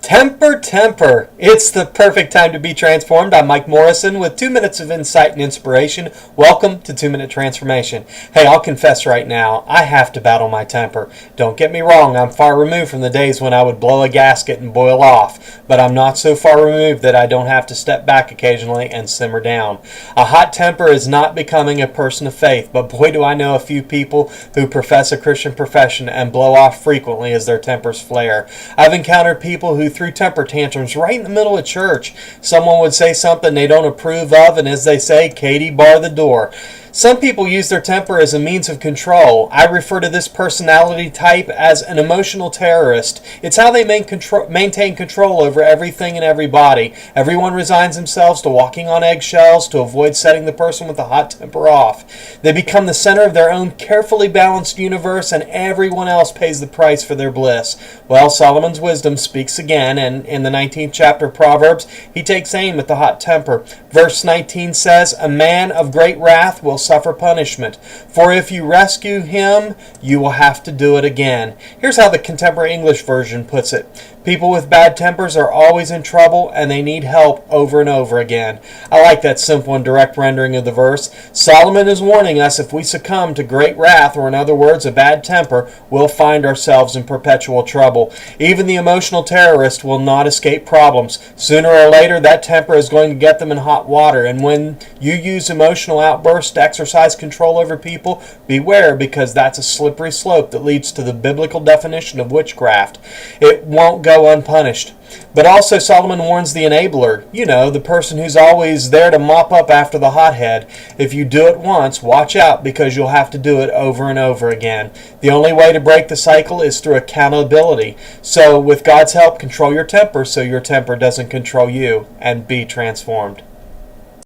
Temper, temper. It's the perfect time to be transformed. I'm Mike Morrison with 2 minutes of insight and inspiration. Welcome to 2 Minute Transformation. Hey, I'll confess right now, I have to battle my temper. Don't get me wrong, I'm far removed from the days when I would blow a gasket and boil off, but I'm not so far removed that I don't have to step back occasionally and simmer down. A hot temper is not becoming a person of faith, but boy do I know a few people who profess a Christian profession and blow off frequently as their tempers flare. I've encountered people who threw temper tantrums right in the middle of church. Someone would say something they don't approve of, and as they say, Katie, bar the door. Some people use their temper as a means of control. I refer to this personality type as an emotional terrorist. It's how they maintain control over everything and everybody. Everyone resigns themselves to walking on eggshells to avoid setting the person with a hot temper off. They become the center of their own carefully balanced universe, and everyone else pays the price for their bliss. Well, Solomon's wisdom speaks again, and in the 19th chapter of Proverbs, he takes aim at the hot temper. Verse 19 says, "A man of great wrath will suffer punishment, for if you rescue him, you will have to do it again." Here's how the Contemporary English Version puts it. People with bad tempers are always in trouble, and they need help over and over again. I like that simple and direct rendering of the verse. Solomon is warning us if we succumb to great wrath, or in other words, a bad temper, we'll find ourselves in perpetual trouble. Even the emotional terrorist will not escape problems. Sooner or later, that temper is going to get them in hot water, and when you use emotional outbursts to exercise control over people, beware, because that's a slippery slope that leads to the biblical definition of witchcraft. It won't go unpunished. But also Solomon warns the enabler, the person who's always there to mop up after the hothead. If you do it once, watch out, because you'll have to do it over and over again. The only way to break the cycle is through accountability. So with God's help, control your temper so your temper doesn't control you, and be transformed.